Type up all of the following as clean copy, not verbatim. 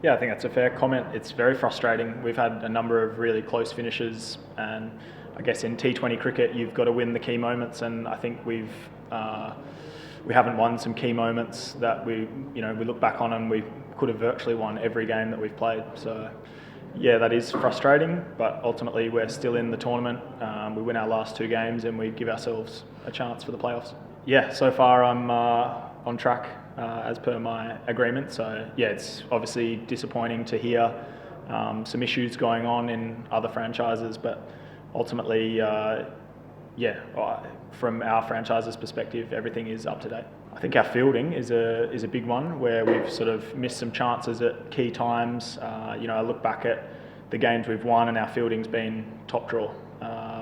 Yeah, I think that's a fair comment. It's very frustrating. We've had a number of really close finishes, and I guess in T20 cricket you've got to win the key moments, and I think we haven't won some key moments that we look back on and we could have virtually won every game that we've played. So yeah, that is frustrating, but ultimately we're still in the tournament. We win our last 2 games and we give ourselves a chance for the playoffs. Yeah, so far I'm on track as per my agreement. So yeah, it's obviously disappointing to hear some issues going on in other franchises, but ultimately, from our franchise's perspective, everything is up to date. I think our fielding is a big one where we've sort of missed some chances at key times. I look back at the games we've won and our fielding's been top draw.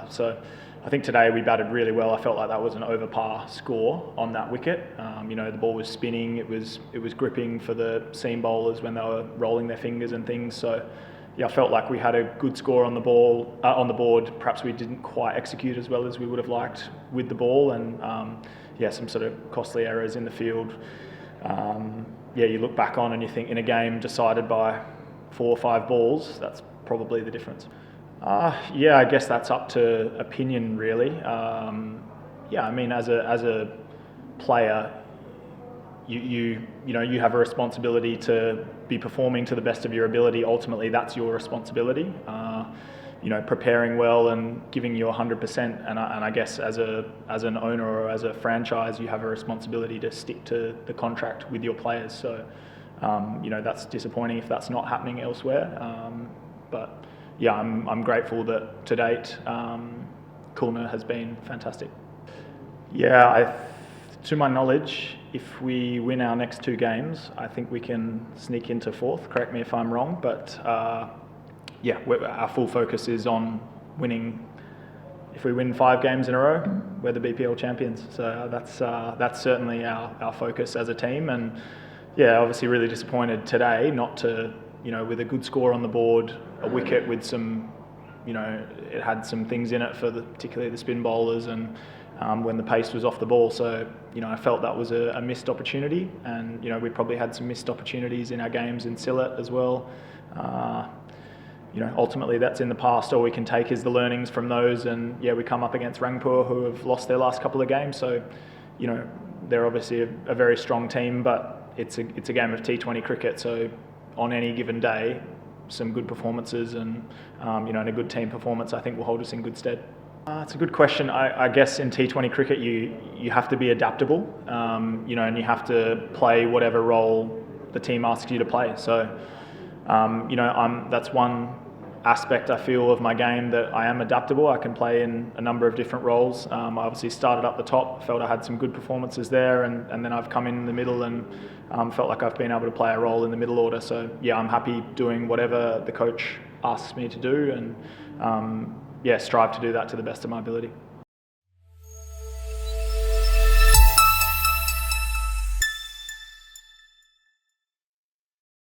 So I think today we batted really well. I felt like that was an over par score on that wicket. The ball was spinning. It was gripping for the seam bowlers when they were rolling their fingers and things. So yeah, I felt like we had a good score on the board. Perhaps we didn't quite execute as well as we would have liked with the ball, and some sort of costly errors in the field. You look back on and you think in a game decided by 4 or 5 balls, that's probably the difference. I guess that's up to opinion, really. As a player, you have a responsibility to be performing to the best of your ability. Ultimately, that's your responsibility. Preparing well and giving you 100%. And I guess as an owner or as a franchise, you have a responsibility to stick to the contract with your players. So, that's disappointing if that's not happening elsewhere. But yeah, I'm grateful that to date, Khulna has been fantastic. Yeah, to my knowledge, if we win our next 2 games, I think we can sneak into 4th. Correct me if I'm wrong, but our full focus is on winning. If we win 5 games in a row, we're the BPL champions. So that's certainly our focus as a team. And yeah, obviously really disappointed today not to, with a good score on the board, a wicket with some, it had some things in it for particularly the spin bowlers and when the pace was off the ball. So, I felt that was a missed opportunity, and, we probably had some missed opportunities in our games in Sylhet as well. Ultimately that's in the past. All we can take is the learnings from those, and we come up against Rangpur, who have lost their last couple of games. So, they're obviously a very strong team, but it's a game of T20 cricket. So on any given day, some good performances and and a good team performance, I think, will hold us in good stead. It's a good question. I guess in T20 cricket you have to be adaptable, and you have to play whatever role the team asks you to play. So that's one aspect I feel of my game, that I am adaptable. I can play in a number of different roles. I obviously started up the top, felt I had some good performances there, and then I've come in the middle and felt like I've been able to play a role in the middle order. So yeah, I'm happy doing whatever the coach asks me to do, and strive to do that to the best of my ability.